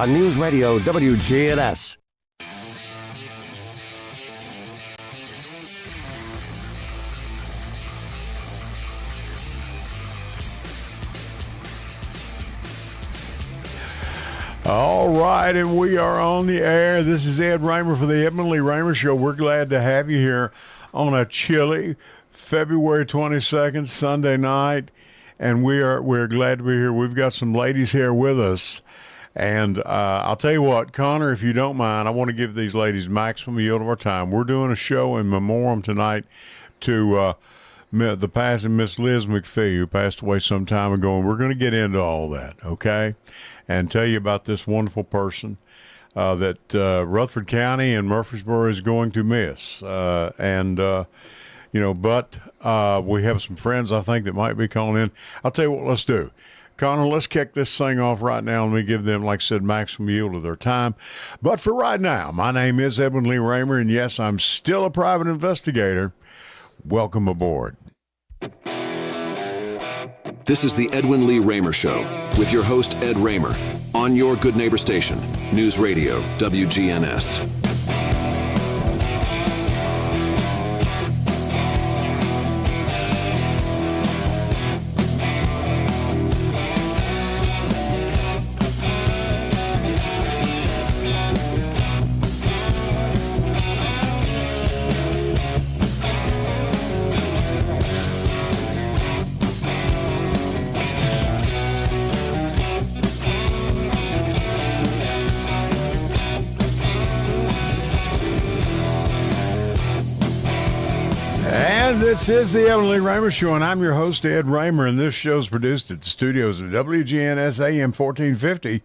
on News Radio WGNS. All right, and we are on the air. This is Ed Raymer for the Edmund Lee Raymer Show. We're glad to have you here on a chilly February 22nd, Sunday night, and we're glad to be here. We've got some ladies here with us, and I'll tell you what, Connor, if you don't mind, I want to give these ladies maximum yield of our time. We're doing a show in memoriam tonight to the passing Miss Liz McPhee, who passed away some time ago, and we're going to get into all that, okay, and tell you about this wonderful person that Rutherford County and Murfreesboro is going to miss. But we have some friends, I think, that might be calling in. I'll tell you what, let's do. Connor, let's kick this thing off right now, and we give them, like I said, maximum yield of their time. But for right now, my name is Edwin Lee Raymer, and yes, I'm still a private investigator. Welcome aboard. This is the Edwin Lee Raymer Show with your host, Ed Raymer, on your Good Neighbor station, News Radio, WGNS. This is the Edwin Lee Raymer Show, and I'm your host, Ed Raymer, and this show's produced at the studios of WGNS AM 1450,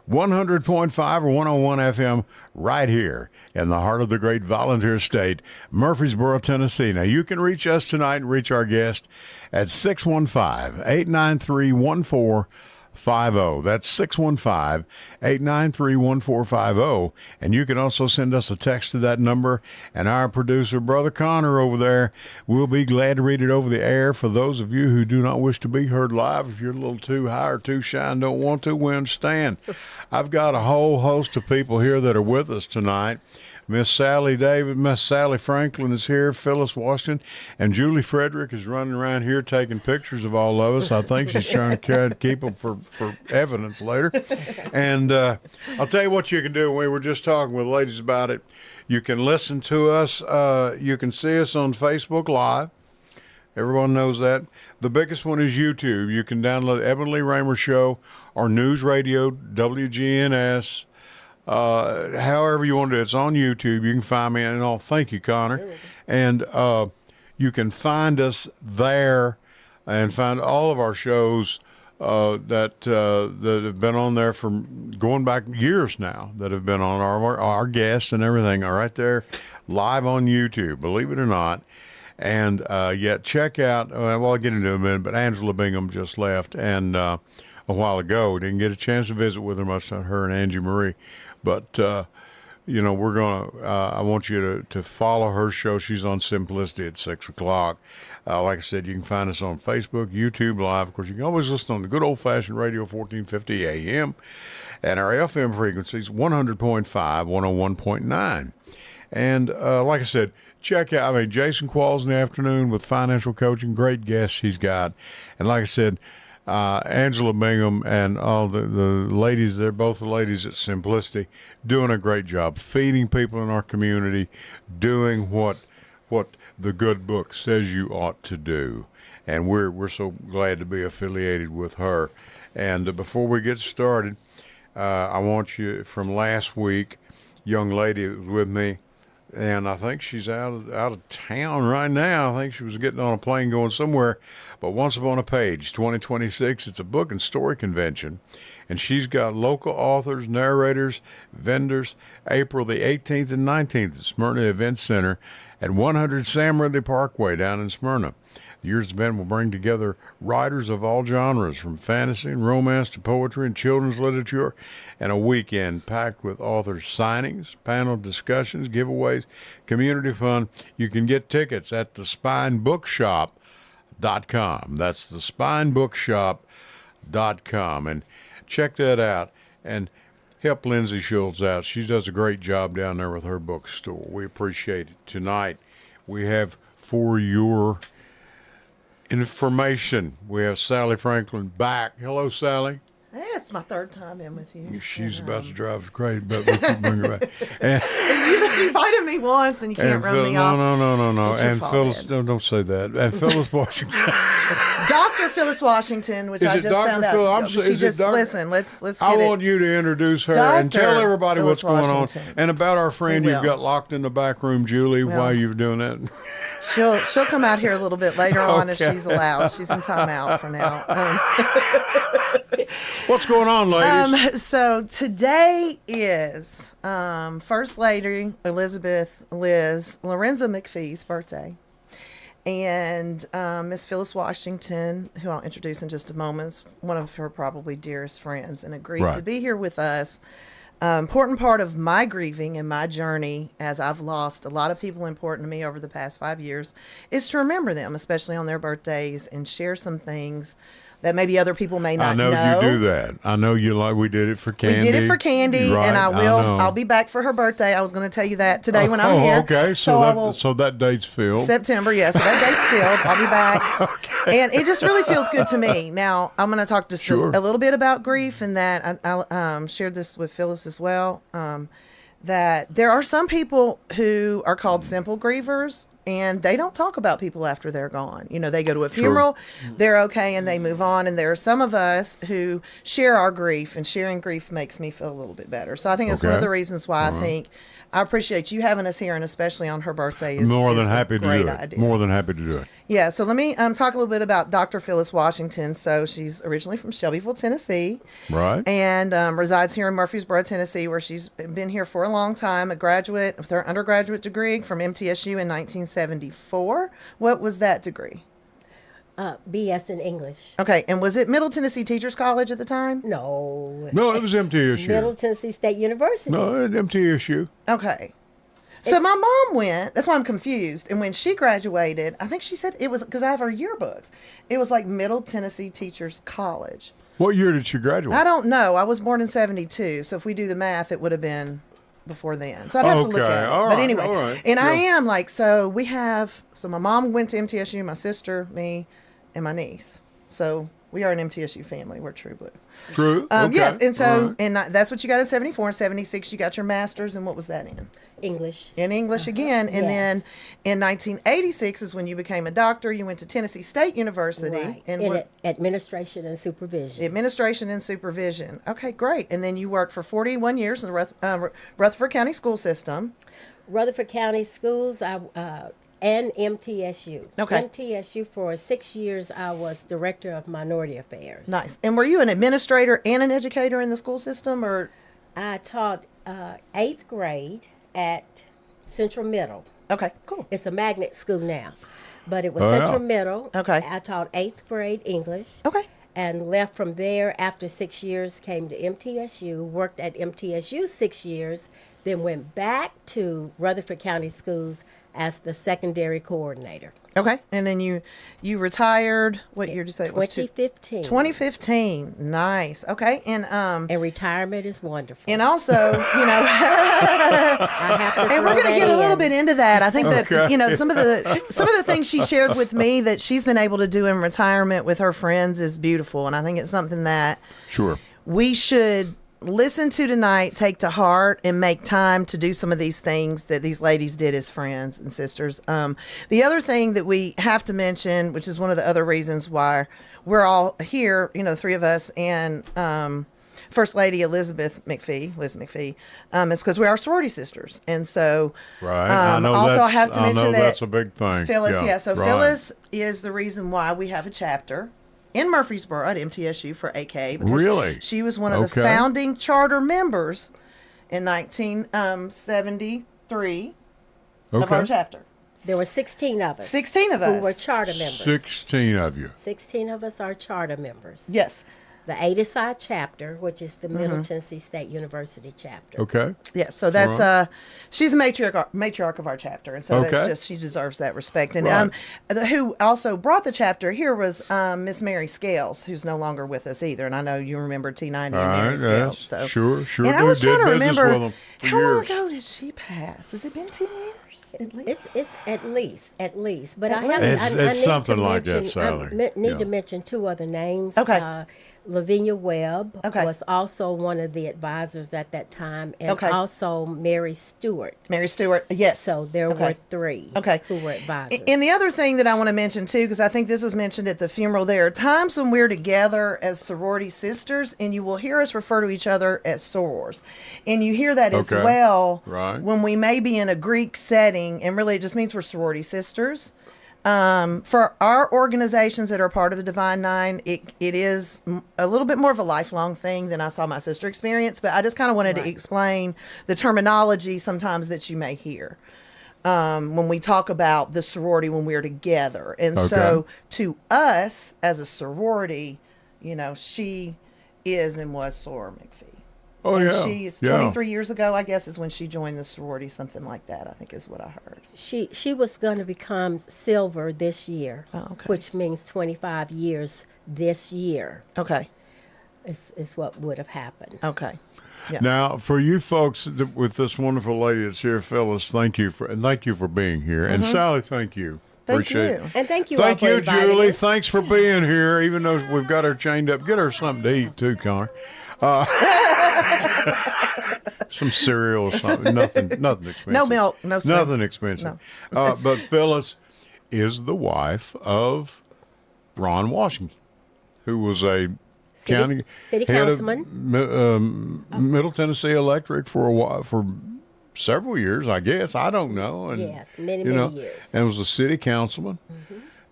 100.5 or 101 FM, right here in the heart of the great volunteer state, Murfreesboro, Tennessee. Now, you can reach us tonight and reach our guest at 615-893-1450. That's 615-893-1450. And you can also send us a text to that number. And our producer, Brother Connor, over there, will be glad to read it over the air. For those of you who do not wish to be heard live, if you're a little too high or too shy and don't want to, we understand. I've got a whole host of people here that are with us tonight. Miss Sally David, Miss Sally Franklin is here, Phyllis Washington, and Julie Frederick is running around here taking pictures of all of us. I think she's trying to keep them for evidence later. And I'll tell you what you can do. We were just talking with ladies about it. You can listen to us. You can see us on Facebook Live. Everyone knows that. The biggest one is YouTube. You can download the Edwin Lee Raymer Show or News Radio, WGNS. However you want to do it. It's on YouTube. You can find me and all. Thank you, Connor. And you can find us there and find all of our shows that have been on there from going back years now, that have been on our guests and everything are right there live on YouTube, believe it or not. And yet check out, well, I'll get into it in a minute, but Angela Bingham just left and a while ago. Didn't get a chance to visit with her much, her and Angie Marie. But, we're going to, I want you to follow her show. She's on Simplicity at 6 o'clock. Like I said, you can find us on Facebook, YouTube Live. Of course, you can always listen on the good old-fashioned radio, 1450 AM. And our FM frequencies, 100.5, 101.9. And like I said, check out, Jason Qualls in the afternoon with financial coaching. Great guests he's got. And like I said, Angela Bingham and all the ladies, they're both the ladies at Simplicity, doing a great job feeding people in our community, doing what the good book says you ought to do. And we're so glad to be affiliated with her. And before we get started, I want you, from last week, young lady that was with me, and I think she's out of town right now. I think she was getting on a plane going somewhere. But Once Upon a Page, 2026, it's a book and story convention. And she's got local authors, narrators, vendors, April the 18th and 19th at Smyrna Event Center at 100 Sam Ridley Parkway down in Smyrna. The year's event will bring together writers of all genres, from fantasy and romance to poetry and children's literature, and a weekend packed with authors' signings, panel discussions, giveaways, community fun. You can get tickets at thespinebookshop.com. That's thespinebookshop.com. And check that out. And help Lindsay Schultz out. She does a great job down there with her bookstore. We appreciate it. Tonight, we have for your information, we have Sally Franklin back. Hello, Sally. Hey, it's my third time in with you. She's about to drive us crazy, but we can bring her back. And, You invited me once and you can't run me off. No. It's your And fault, Phyllis, Ed. don't say that. And Phyllis Washington. Dr. Phyllis Washington, which Is I it just Dr. found out. Phil? I'm She sorry, is it just Dr.? listen. Let's get I it. want you to introduce her and tell Dr. everybody what's Phyllis going on. Washington. And about our friend We you've will. got locked in the back room, Julie, Well. while you're doing that. She'll come out here a little bit later on if Okay. she's allowed. She's in timeout for now. What's going on, ladies? So today is First Lady Elizabeth Liz Lorenza McPhee's birthday. And Miss Phyllis Washington, who I'll introduce in just a moment, is one of her probably dearest friends and agreed Right. to be here with us. Important part of my grieving and my journey, as I've lost a lot of people important to me over the past 5 years, is to remember them, especially on their birthdays, and share some things that maybe other people may I not know you do that. I know you like. We did it for Candy. We did it for Candy, Right, and I will. know. I'll be back for her birthday. I was going to tell you that today when I'm here. Okay, so I that will- so that date's filled. September, yes. So that date's filled. I'll be back. And it just really feels good to me. Now, I'm going to talk just Sure. a little bit about grief, and that I shared this with Phyllis as well, that there are some people who are called simple grievers, and they don't talk about people after they're gone. You know, they go to a funeral, they're okay, and they move on. And there are some of us who share our grief, and sharing grief makes me feel a little bit better. So I think that's one of Okay. the reasons why I think I appreciate you having us here, and especially on her birthday. More than is happy a to great do it. idea. More than happy to do it. Yeah, so let me talk a little bit about Dr. Phyllis Washington. So she's originally from Shelbyville, Tennessee, Right. and resides here in Murfreesboro, Tennessee, where she's been here for a long time. A graduate with her undergraduate degree from MTSU in 1974. What was that degree? BS in English. Okay, and was it Middle Tennessee Teachers College at the time? No. No, it was MTSU. Middle Tennessee State University. No, it was MTSU. Okay. So my mom went, that's why I'm confused. And when she graduated, I think she said it was, because I have her yearbooks, it was like Middle Tennessee Teachers College. What year did she graduate? I don't know. I was born in 72. So if we do the math, it would have been before then. So I'd have to look Okay, at it. all But right, anyway, all right. and I Yeah. am like, so my mom went to MTSU, my sister, me, and my niece. So we are an MTSU family. We're true blue. True. Okay. Yes. And so, All right. and that's what you got in 74. In 76, you got your master's. And what was that in? English. In English again. And then Yes. in 1986 is when you became a doctor. You went to Tennessee State University. Right. And In what, administration and supervision. administration and supervision. Okay, great. And then you worked for 41 years in the Rutherford County school system. Rutherford County Schools and MTSU. Okay. MTSU for 6 years I was director of minority affairs. Nice. And were you an administrator and an educator in the school system, or? I taught 8th grade at Central Middle. Okay, cool. It's a magnet school now, but it was Oh, yeah. Central Middle. Okay. I taught 8th grade English. Okay. And left from there after 6 years, came to MTSU, worked at MTSU 6 years, then went back to Rutherford County Schools as the secondary coordinator. Okay. And then you retired. What year did you say it was? 2015. 2015. Nice. Okay. And And retirement is wonderful. and also, you know, I have to and we're throw going to that get a little in. bit into that. I think that Okay. you know some of the things she shared with me that she's been able to do in retirement with her friends is beautiful, and I think it's something that Sure. we should listen to tonight, take to heart, and make time to do some of these things that these ladies did as friends and sisters. The other thing that we have to mention, which is one of the other reasons why we're all here, you know, three of us, and First Lady Elizabeth McPhee, Liz McPhee, is because we are sorority sisters. And so Right. I know also that's, I have to mention that that's a big thing. Phyllis, yeah, so right. Phyllis is the reason why we have a chapter in Murfreesboro at MTSU for AK. Because Really? she was one of the Okay. founding charter members in 1973 of our Okay. chapter. There were 16 of us. 16 of who us. were charter members. 16 of you. 16 of us are charter members. Yes. the Adeside chapter, which is the Middle Tennessee State University chapter. Okay. Yeah, so that's she's a matriarch of our chapter, and so that's just, she deserves that respect. And who also brought the chapter here was Miss Mary Scales, who's no longer with us either. And I know you remember T90 and Mary Scales. So sure. And I was trying to remember how long years. ago did she pass? Has it been 10 years at least? It's at least. But I least. have It's I something need to like that, mention, Sally. I need to mention 2 other names. Okay. Lavinia Webb was also one of the advisors at that time, and also Mary Stewart. Mary Stewart, yes. So there were 3 who were advisors. And the other thing that I want to mention too, because I think this was mentioned at the funeral, there are times when we're together as sorority sisters, and you will hear us refer to each other as sorors. And you hear that as well when we may be in a Greek setting, and really it just means we're sorority sisters. For our organizations that are part of the Divine Nine, it is a little bit more of a lifelong thing than I saw my sister experience, but I just kind of wanted to explain the terminology sometimes that you may hear when we talk about the sorority when we're together. And so to us as a sorority, you know, she is and was Soror McPhee. Oh, and yeah. she's 23 years ago, I guess, is when she joined the sorority, something like that, I think is what I heard. She was going to become silver this year, which means 25 years this year. Okay. Is what would have happened. Okay. Yeah. Now, for you folks with this wonderful lady that's here, Phyllis, thank you for being here. And Sally, thank you. Appreciate it. And thank you. Thank all for you, inviting Julie. us. Thanks for being here, even though we've got her chained up. Get her something to eat, too, Connor. Some cereal or something. Nothing expensive. No milk, no spoon. Nothing expensive. No. But Phyllis is the wife of Ron Washington, who was a City head councilman. of Middle Tennessee Electric for a while, for several years, I guess. I don't know. And, Yes, many years. And was a city councilman.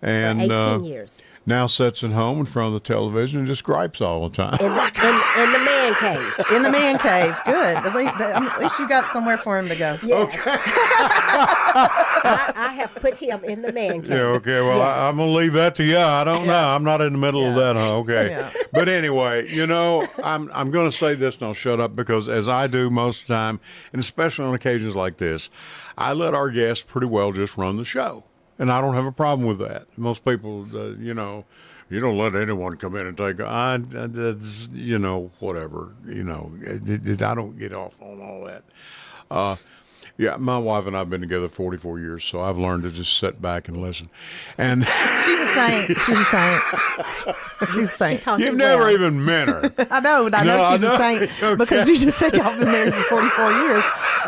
And For 18 years. now sits at home in front of the television and just gripes all the time. In the man cave. In the man cave. Good. At least you got somewhere for him to go. Yes. I have put him in the man cave. Yeah, okay. Well, I'm going to leave that to you. I don't know. I'm not in the middle of that. Okay. Yeah. But anyway, you know, I'm going to say this and I'll shut up, because as I do most of the time, and especially on occasions like this, I let our guests pretty well just run the show. And I don't have a problem with that. Most people, you know, you don't let anyone come in and take, that's, you know, whatever. You know, I don't get off on all that. Yeah, my wife and I have been together 44 years, so I've learned to just sit back and listen. And She's a saint. She's a saint. She's a saint. you've never even met her. I know she's a saint Okay. because you just said y'all been married for 44 years.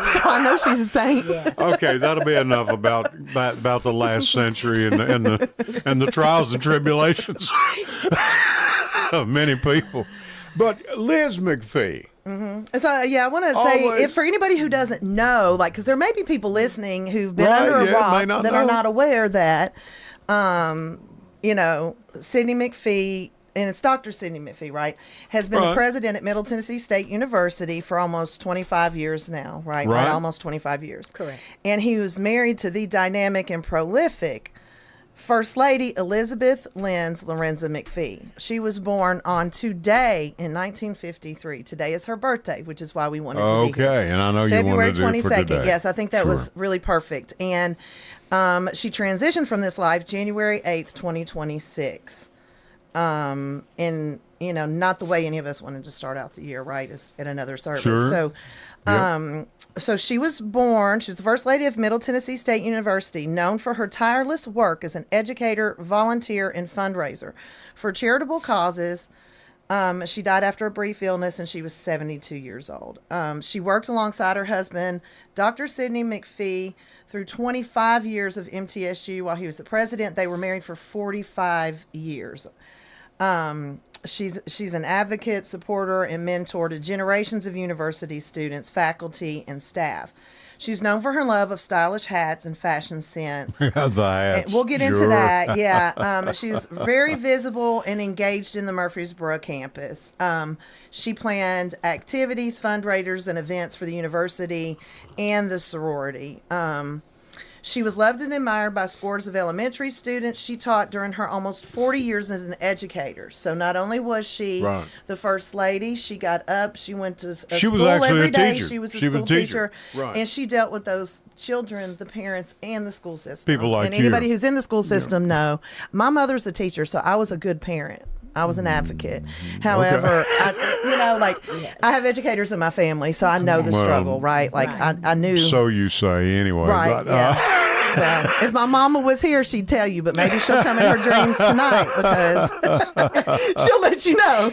So I know she's a saint. Yes. Okay, that'll be enough about the last century and the trials and tribulations of many people. But Liz McPhee. So I want to say, if for anybody who doesn't know, like, because there may be people listening who've been under a rock that are not aware that, you know, Sidney McPhee, and it's Dr. Sidney McPhee, right, has been the president at Middle Tennessee State University for almost 25 years now, right? Almost 25 years. Correct. And he was married to the dynamic and prolific First Lady Elizabeth Lenz Lorenza McPhee. She was born on today in 1953. Today is her birthday, which is why we wanted to be here. Okay, and I know February you wanted to do it for today. Yes, I think that was really perfect. And she transitioned from this life January 8th, 2026. And, you know, not the way any of us wanted to start out the year, right, is at another service. Sure. So she was born, she was the First Lady of Middle Tennessee State University, known for her tireless work as an educator, volunteer, and fundraiser for charitable causes. She died after a brief illness, and she was 72 years old. She worked alongside her husband, Dr. Sidney McPhee, through 25 years of MTSU while he was the president. They were married for 45 years. She's an advocate, supporter, and mentor to generations of university students, faculty, and staff. She's known for her love of stylish hats and fashion sense. The hats. And we'll get into that. Yeah. She's very visible and engaged in the Murfreesboro campus. She planned activities, fundraisers, and events for the university and the sorority. She was loved and admired by scores of elementary students. She taught during her almost 40 years as an educator. So not only was she the first lady, she got up, she went to school every day. She was a school teacher. Right. And she dealt with those children, the parents, and the school system. People like and anybody who's in the school system know. My mother's a teacher, so I was a good parent. I was an advocate. However, I have educators in my family, so I know the struggle, right? Like I knew. So you say anyway. Right. Yeah. Well, if my mama was here, she'd tell you, but maybe she'll come in her dreams tonight because she'll let you know.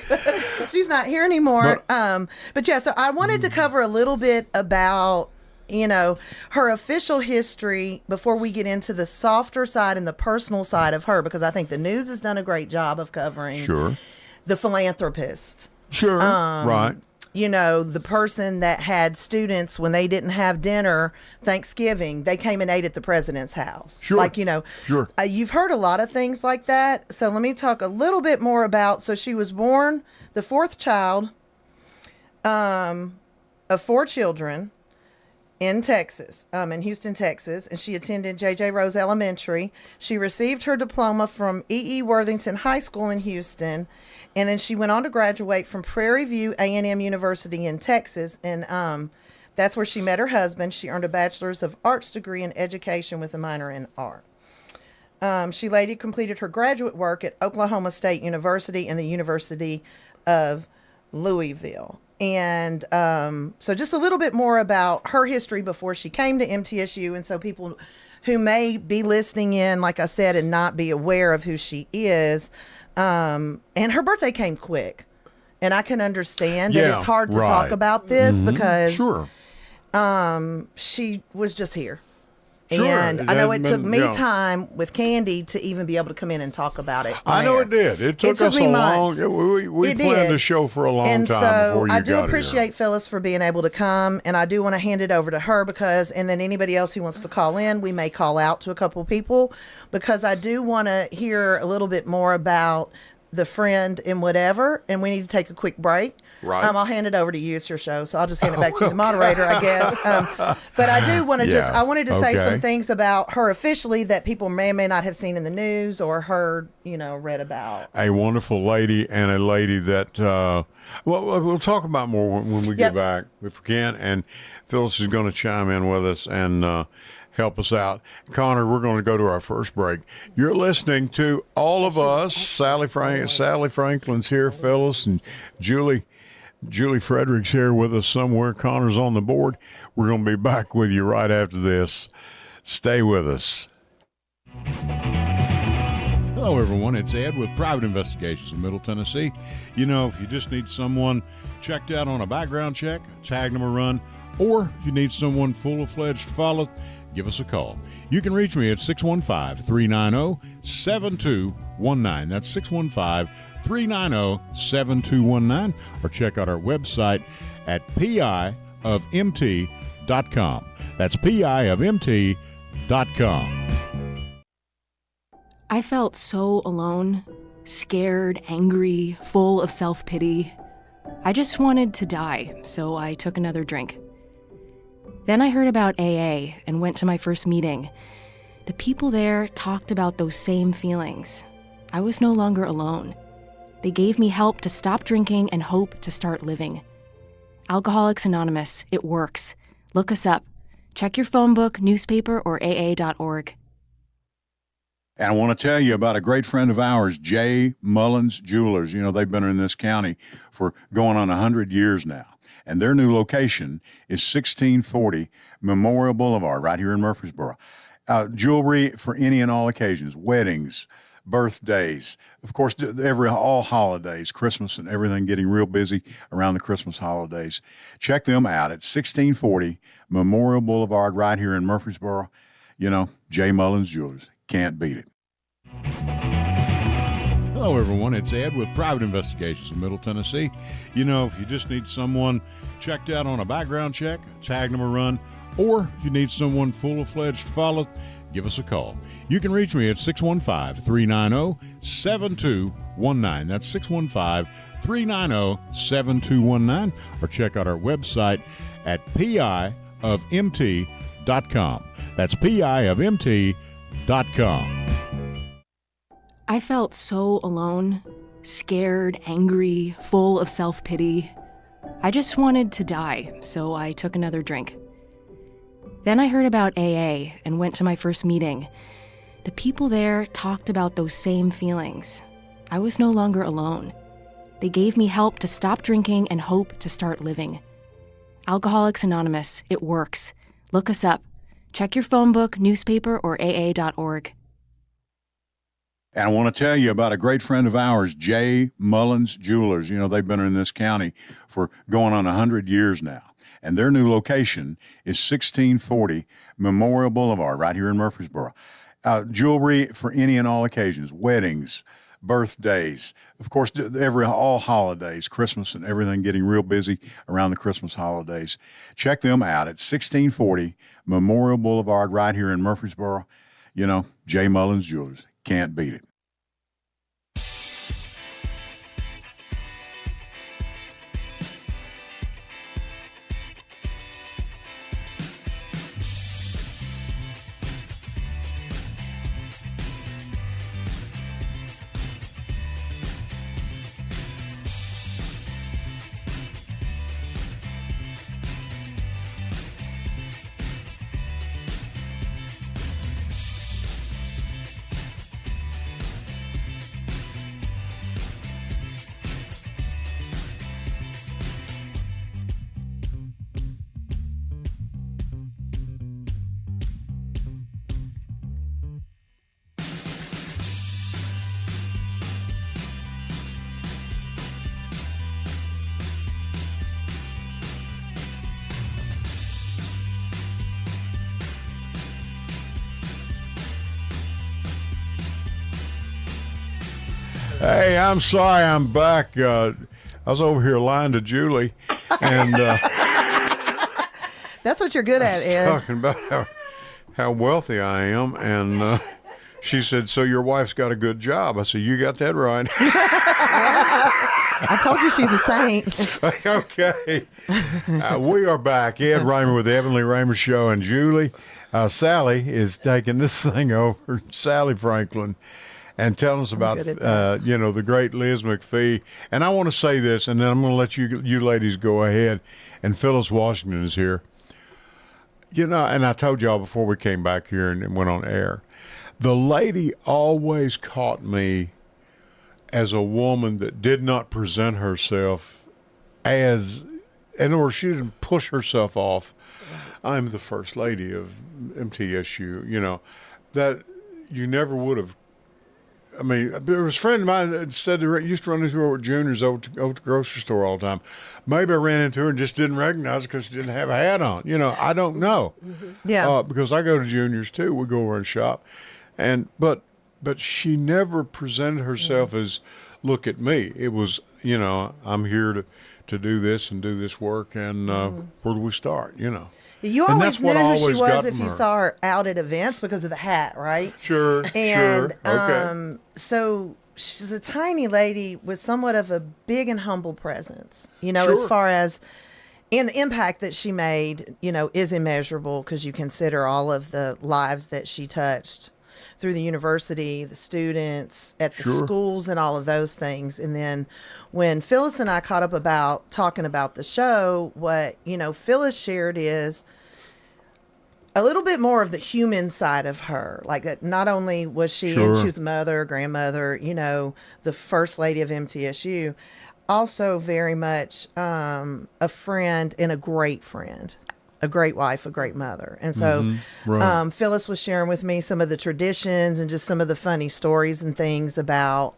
She's not here anymore. But yeah, so I wanted to cover a little bit about, her official history before we get into the softer side and the personal side of her, because I think the news has done a great job of covering the philanthropist. Sure. Right. The person that had students when they didn't have dinner Thanksgiving, they came and ate at the president's house. Sure. You've heard a lot of things like that. So let me talk a little bit more about, so she was born the fourth child of 4 children in Texas, in Houston, Texas, and she attended J.J. Rose Elementary. She received her diploma from E.E. Worthington High School in Houston, and then she went on to graduate from Prairie View A&M University in Texas, and that's where she met her husband. She earned a Bachelor's of Arts degree in education with a minor in art. She later completed her graduate work at Oklahoma State University and the University of Louisville. And so just a little bit more about her history before she came to MTSU. And so people who may be listening in, like I said, and not be aware of who she is. And her birthday came quick. And I can understand that it's hard to talk about this because she was just here. Sure. And I know it took me time with Candy to even be able to come in and talk about it. I know it did. It took us me a months. long. We planned the show for a long time before you got here. I do appreciate Phyllis for being able to come, and I do want to hand it over to her and then anybody else who wants to call in, we may call out to a couple people because I do want to hear a little bit more about the friend and whatever, and we need to take a quick break. Right. I'll hand it over to you. It's your show, so I'll just hand it back to the moderator, I guess. But I do want to I wanted to say some things about her officially that people may or may not have seen in the news or heard, read about. A wonderful lady and a lady that, we'll talk about more when we get back, if we can. And Phyllis is going to chime in with us and help us out. Connor, we're going to go to our first break. You're listening to all of us. Sally Franklin's here, Phyllis and Julie Frederick's here with us somewhere. Connor's on the board. We're going to be back with you right after this. Stay with us. Hello, everyone. It's Ed with Private Investigations in Middle Tennessee. If you just need someone checked out on a background check, tag them a run, or if you need someone full-fledged to follow, give us a call. You can reach me at 615-390-7219. That's 615-390-7219. Or check out our website at piofmt.com. That's piofmt.com. I felt so alone, scared, angry, full of self-pity. I just wanted to die, so I took another drink. Then I heard about AA and went to my first meeting. The people there talked about those same feelings. I was no longer alone. They gave me help to stop drinking and hope to start living. Alcoholics Anonymous, it works. Look us up. Check your phone book, newspaper, or aa.org. And I want to tell you about a great friend of ours, J. Mullins Jewelers. They've been in this county for going on 100 years now. And their new location is 1640 Memorial Boulevard, right here in Murfreesboro. Jewelry for any and all occasions, weddings, birthdays, of course, all holidays, Christmas and everything, getting real busy around the Christmas holidays. Check them out at 1640 Memorial Boulevard, right here in Murfreesboro. J. Mullins Jewelers. Can't beat it. Hello, everyone. It's Ed with Private Investigations in Middle Tennessee. If you just need someone checked out on a background check, tag them a run, or if you need someone full-fledged to follow, give us a call. You can reach me at 615-390-7219. That's 615-390-7219. Or check out our website at piofmt.com. That's piofmt.com. I felt so alone, scared, angry, full of self-pity. I just wanted to die, so I took another drink. Then I heard about AA and went to my first meeting. The people there talked about those same feelings. I was no longer alone. They gave me help to stop drinking and hope to start living. Alcoholics Anonymous, it works. Look us up. Check your phone book, newspaper, or aa.org. And I want to tell you about a great friend of ours, J. Mullins Jewelers. You know, they've been in this county for going on 100 years now. And their new location is 1640 Memorial Boulevard right here in Murfreesboro. Jewelry for any and all occasions, weddings, birthdays, of course, all holidays, Christmas and everything, getting real busy around the Christmas holidays. Check them out at 1640 Memorial Boulevard right here in Murfreesboro. You know, J. Mullins Jewelers. Can't beat it. Hey, I'm sorry I'm back. I was over here lying to Julie, and That's what you're good at, Ed. talking about how wealthy I am, and she said, "So your wife's got a good job." I said, "You got that right." I told you she's a saint. Okay, we are back. Ed Raymer with the Heavenly Raymer Show, and Julie, Sally is taking this thing over. Sally Franklin. And telling us about, the great Liz McPhee. And I want to say this, and then I'm going to let you ladies go ahead. And Phyllis Washington is here. You know, and I told y'all before we came back here and went on air, the lady always caught me as a woman that did not present herself as, in other words, she didn't push herself off. I'm the first lady of MTSU, you know, that you never would have. I mean, there was a friend of mine that said they used to run into her with juniors over to the grocery store all the time. Maybe I ran into her and just didn't recognize her because she didn't have a hat on. You know, I don't know. Mm-hmm. Yeah. Because I go to juniors too. We go over and shop, but she never presented herself as, look at me. It was, you know, I'm here to do this and do this work, and where do we start? You know. You And always that's knew what I who she always was got if from you her. saw her out at events because of the hat, right? Sure, And, okay. So she's a tiny lady with somewhat of a big and humble presence, you know, Sure. as far as, and the impact that she made, you know, is immeasurable because you consider all of the lives that she touched through the university, the students, at the Sure. schools, and all of those things. And then when Phyllis and I caught up about talking about the show, what, you know, Phyllis shared is a little bit more of the human side of her. Like that, not only was she, Sure. and she was a mother, grandmother, you know, the first lady of MTSU, also very much a friend and a great friend. A great wife, a great mother. And so right. Phyllis was sharing with me some of the traditions and just some of the funny stories and things about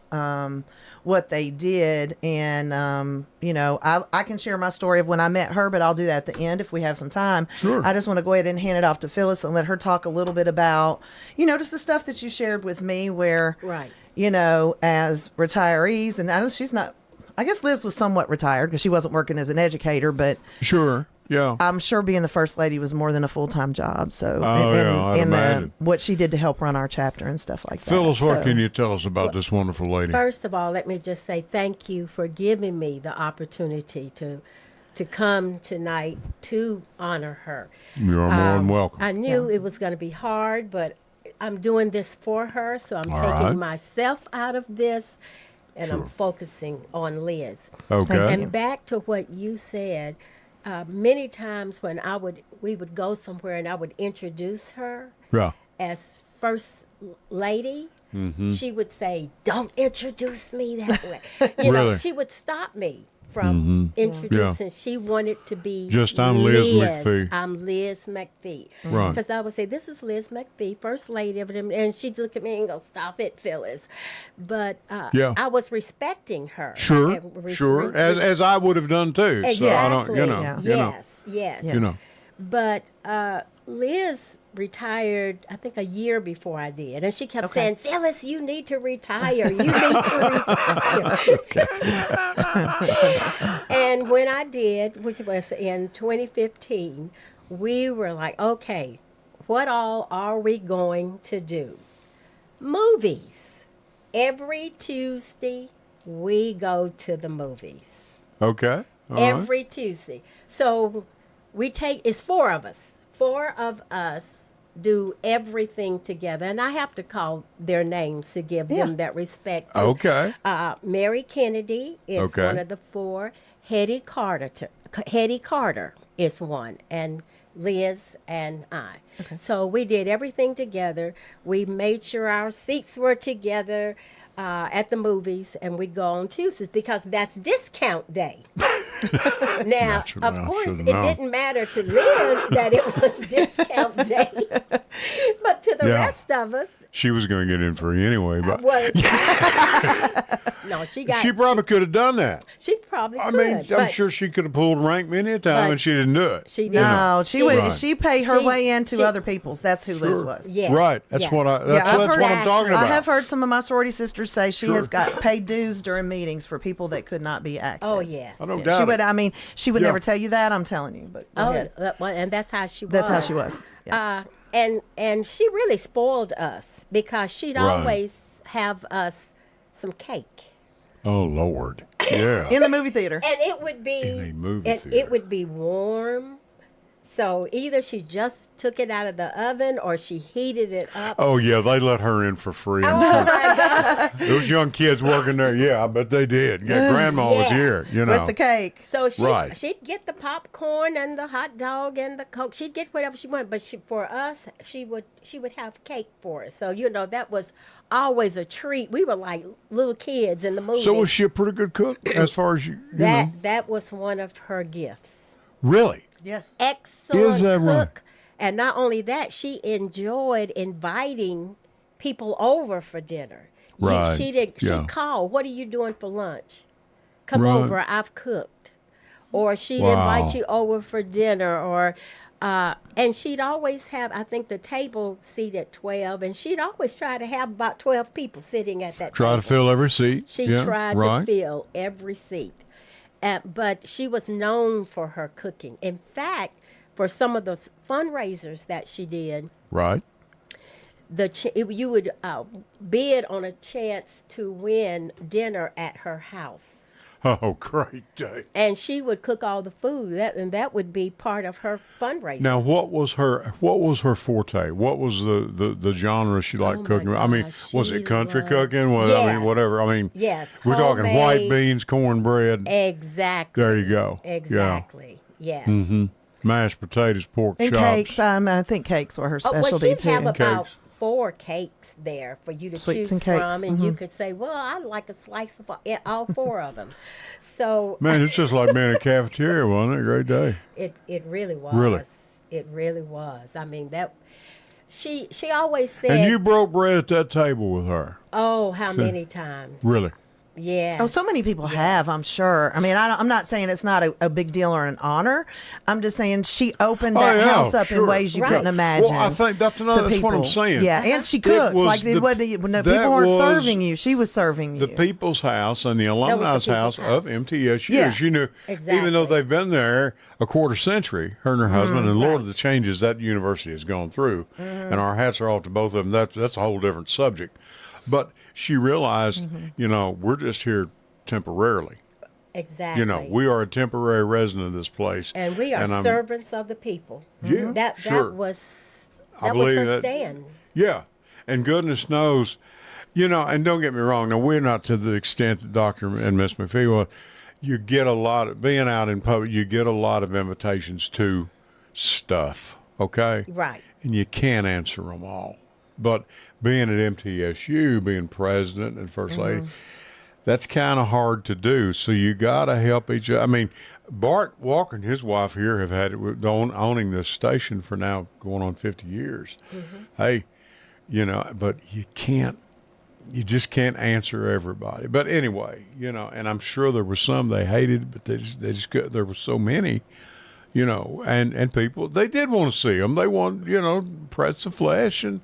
what they did. And, you know, I can share my story of when I met her, but I'll do that at the end if we have some time. Sure. I just want to go ahead and hand it off to Phyllis and let her talk a little bit about, you know, just the stuff that you shared with me where, Right. you know, as retirees, and I know she's not, I guess Liz was somewhat retired because she wasn't working as an educator, but Sure, yeah. I'm sure being the first lady was more than a full-time job. So, I'd imagine. what she did to help run our chapter and stuff like that. Phyllis, what So- can you tell us about this wonderful lady? First of all, let me just say thank you for giving me the opportunity to to come tonight to honor her. You're more than welcome. I knew it was going to be hard, but I'm doing this for her, so I'm All taking right. myself out of this, and Sure. I'm focusing on Liz. Okay. And back to what you said, many times when we would go somewhere and I would introduce her Yeah. as first lady, she would say, "Don't introduce me that way." You know, Really? she would stop me from introducing. Yeah. She wanted to be Just, I'm Liz McPhee. I'm Liz McPhee. Right. Because I would say, "This is Liz McPhee, first lady of them," and she'd look at me and go, "Stop it, Phyllis." But Yeah. I was respecting her. Sure, And sure. As I would have done too. Exactly. So I don't, you know, Yeah. you know, Yes. you know. But Liz retired, I think, a year before I did. And she kept saying, "Phyllis, you need to retire. You need to retire." And when I did, which was in 2015, we were like, okay, what all are we going to do? Movies. Every Tuesday, we go to the movies. Okay. All right. Every Tuesday. So it's 4 of us. 4 of us do everything together. And I have to call their names to give them that respect. Too. Okay. Mary Kennedy is Okay. one of the 4. Hetty Carter is one. And Liz and I. Okay. So we did everything together. We made sure our seats were together at the movies, and we'd go on Tuesdays because that's discount day. Now, Should of know, course, should it know. didn't matter to Liz that it was discount day, but to the Yeah. rest of us, She was going to get in free anyway, but well, no, she probably could have done that. She probably I could. mean, I'm but sure she could have pulled rank many a time, But and she didn't do it. she didn't. No, she would. Right. She paid her She- way into she- other people's. That's who Liz Sure. was. Yeah. Right. That's Yeah. what I. That's, I've that's heard what I'm talking about. I have heard some of my sorority sisters say she Sure. has got paid dues during meetings for people that could not be active. Oh yes. I don't yes. doubt She it. would. I mean, she would Yeah. never tell you that. I'm telling you, but go ahead. Well, and that's how she was. That's how she was. Yeah. And she really spoiled us because she'd Right. always have us some cake. Oh Lord. Yeah. In the movie theater. And it would be In a movie and theater. it would be warm. So either she just took it out of the oven or she heated it up. Oh yeah, they let her in for free. I'm Oh sure. my God. Those young kids working there, yeah, I bet they did. Yeah, Grandma was Yes. here, you know. With the cake. So Right. she'd get the popcorn and the hot dog and the Coke. She'd get whatever she wanted, but for us, she would have cake for us. So that was always a treat. We were like little kids in the movie. So was she a pretty good cook as far as you know? That was one of her gifts. Really? Yes. Excellent Is that cook. right? And not only that, she enjoyed inviting people over for dinner. Right, She'd yeah. call, "What are you doing for lunch? Come Right. over, I've cooked." Or she'd Wow. invite you over for dinner, or and she'd always have, I think, the table seat at 12, and she'd always try to have about 12 people sitting at that Try table. to fill every seat. She yeah, tried right. to fill every seat. But she was known for her cooking. In fact, for some of the fundraisers that she did, Right. you would bid on a chance to win dinner at her house. Oh, great day. And she would cook all the food, and that would be part of her fundraiser. Now, what was her forte? What was the genre she liked my cooking? I mean, gosh, was she it country loved- cooking? Well, I mean, Yes. whatever. I mean, Yes, we're talking white homemade. beans, cornbread. Exactly. There you go. Exactly. Yes. Yeah. Mm-hmm. Mashed potatoes, pork And chops. cakes. I think cakes were her Oh, well, specialty she'd too. have about Cakes. 4 cakes there for you to Sweets choose and cakes, from, and you could say, "Well, I'd like a slice of all 4 of them." So Man, it's just like being in a cafeteria, wasn't it? A great day. it really was. Really? It really was. I mean, that she always said, And you broke bread at that table with her. "Oh, how many times?" Really? Yeah. Oh, so many people have, I'm sure. I mean, I'm not saying it's not a big deal or an honor. I'm just saying she opened that yeah, house up in sure. ways you Right. couldn't imagine. Well, I think that's to another. That's what I'm people. saying. Yeah, and she cooked. was Like the- it wasn't, when the that people weren't was serving you, she was serving you. The People's House and the Alumni's People's House of House. MTSU. Yeah. She knew, even though Exactly. they've been there a quarter century, her and her husband, and Lord, the changes that university has gone through, and our hats are off to both of them. That's a whole different subject. But she realized, we're just here temporarily. Exactly. You know, we are a temporary resident of this place. And we are servants of the people. Yeah, That sure. was I that was believe her that- stand. Yeah. And goodness knows, you know, and don't get me wrong, now we're not to the extent that Dr. and Miss McPhee was. You get a lot of, being out in public, you get a lot of invitations to stuff, okay? Right. And you can't answer them all. But being at MTSU, being president and first lady, that's kind of hard to do. So you got to help each other. I mean, Bart Walker and his wife here have had it with owning this station for now going on 50 years. Hey, you know, but you just can't answer everybody. But anyway, you know, and I'm sure there were some they hated, but there were so many, you know, and people, they did want to see them. They want, you know, press the flesh. And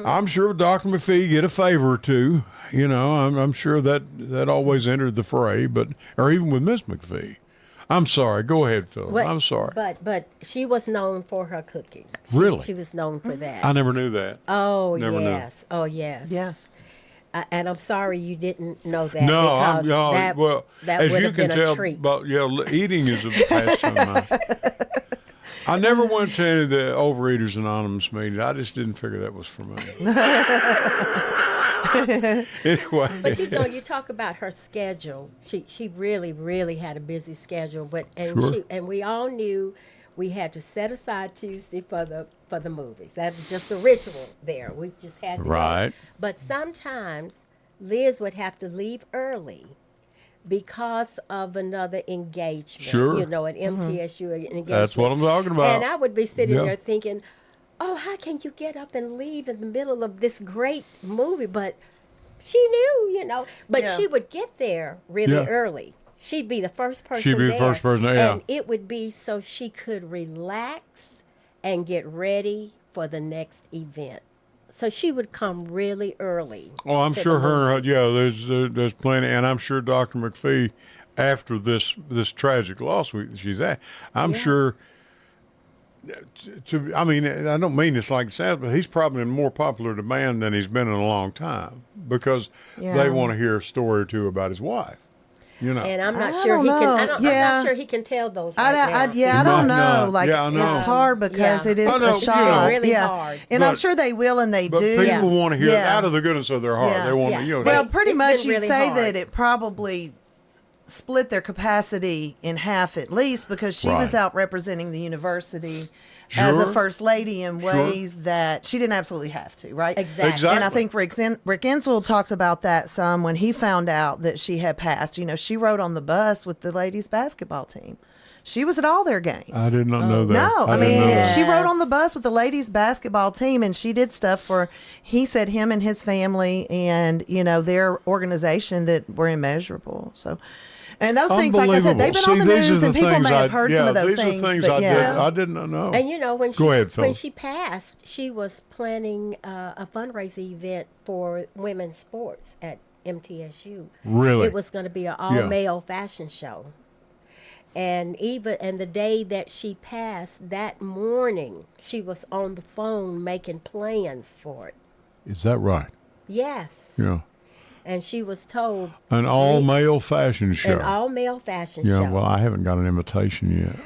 I'm sure Dr. McPhee get a favor or two. You know, I'm sure that always entered the fray, or even with Miss McPhee. I'm sorry. Go ahead, Phil. I'm sorry. But she was known for her cooking. Really? She was known for that. I never knew that. Oh, Never knew. yes. Oh, yes. Yes. And I'm sorry you didn't know that. No, because that as would you have can been a tell, treat. but eating is a pastime of mine. I never went to any of the Overeaters Anonymous meetings. I just didn't figure that was for me. Anyway, But you know, you talk about her schedule. She really, really had a busy schedule. Sure. And we all knew we had to set aside Tuesday for the movies. That was just a ritual there. We just had to. Right. But sometimes Liz would have to leave early because of another engagement. Sure. You know, at MTSU engagement. That's what I'm talking about. And I would be sitting Yeah. there thinking, oh, how can you get up and leave in the middle of this great movie? But she knew, you know. But Yeah. she would get there really Yeah. early. She'd be the first person She'd be the there. first person there, yeah. And it would be so she could relax and get ready for the next event. So she would come really early. oh, I'm to sure the movie. there's plenty, and I'm sure Dr. McPhee, after this tragic loss she's at, I'm sure. I mean, I don't mean this like it sounds, but he's probably in more popular demand than he's been in a long time because Yeah. they want to hear a story or two about his wife. You know. And I'm not I sure don't he can. know. I'm Yeah. not sure he can tell those I right now. I don't might know. not. Like, Yeah, I know. it's hard because Yeah. it is I know, a you shock. know. Really yeah. hard. And I'm But- sure they will and they But do. people Yeah. want to hear it Yeah. out of the goodness of their heart. Yeah. They want Yeah. to, you know. Well, they- pretty It's much been you'd really say hard. that it probably split their capacity in half at least because she was Right. out representing the university as a Sure. first lady in Sure. ways that she didn't absolutely have to, right? Exactly. Exactly. And I think Rick Insel talked about that some when he found out that she had passed. You know, she rode on the bus with the ladies' basketball team. She was at all their games. I did not know that. No, I didn't mean, know that. she rode on the bus with the ladies' basketball team, and she did stuff for, he said, him and his family and, you know, their organization that were immeasurable. So, and those things, like I said, they've been on the these are news, and people things may have heard some of those these things. are things but yeah. I didn't know. And you know, when Go ahead, Phil. when she passed, she was planning a fundraising event for women's sports at MTSU. Really? It was going to be an all-male fashion show. And the day that she passed, that morning, she was on the phone making plans for it. Is that right? Yes. Yeah. And she was told An all-male fashion show. an all-male fashion yeah, show. well, I haven't got an invitation yet.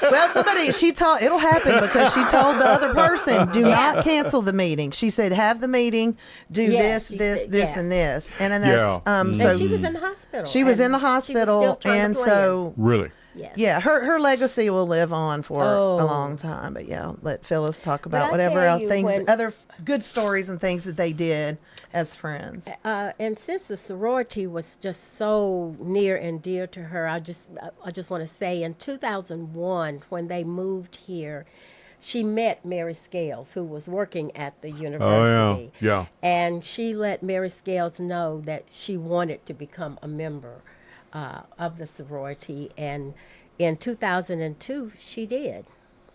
Well, she told, it'll happen because she told the other person, do not cancel the meeting. She said, have the meeting, do Yes, this, she said, and yes. this. And then that's, Yeah. so and she was in the hospital. she was in the and she was still hospital. trying to And plan. so, Really? Yes. yeah, her legacy will live on for Oh. a long time. But yeah, let Phyllis talk about I whatever tell else you, things, when- other good stories and things that they did as friends. And since the sorority was just so near and dear to her, I just want to say in 2001 when they moved here, she met Mary Scales, who was working at the university. Yeah. And she let Mary Scales know that she wanted to become a member of the sorority, and in 2002 she did.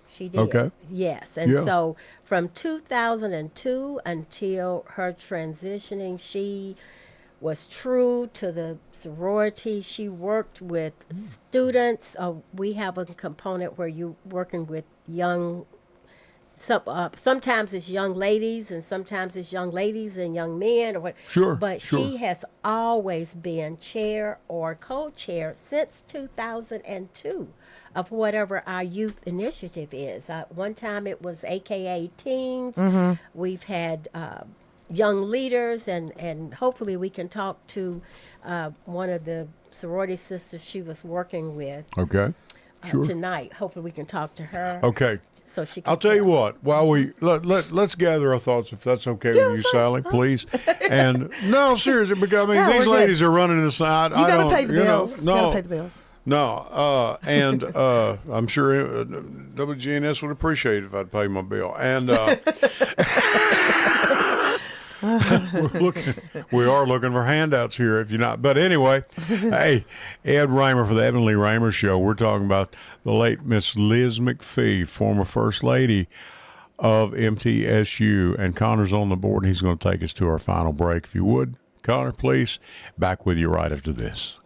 She did. Okay. Yes. And Yeah. so from 2002 until her transitioning, she was true to the sorority. She worked with students. We have a component where you're working with young sometimes it's young ladies, and sometimes it's young ladies and young men, or what. Sure, But sure. she has always been chair or co-chair since 2002 of whatever our youth initiative is. One time it was AKA Teens. We've had young leaders, and hopefully we can talk to one of the sorority sisters she was working with. Okay. Sure. Tonight. Hopefully we can talk to her. Okay. So she can I'll tell you what, while we let's gather our thoughts, if that's okay with you, Sally, please. And no, seriously, because I mean, No, these we're ladies are running this side. You I gotta don't, pay the bills. No, You gotta pay the bills. no, and I'm sure WGNS would appreciate it if I'd pay my bill. And we are looking for handouts here, if you're not. But anyway, hey, Ed Raymer for the Ed and Lee Raymer Show. We're talking about the late Miss Liz McPhee, former First Lady of MTSU. And Connor's on the board, and he's going to take us to our final break. If you would, Connor, please. Back with you right after this.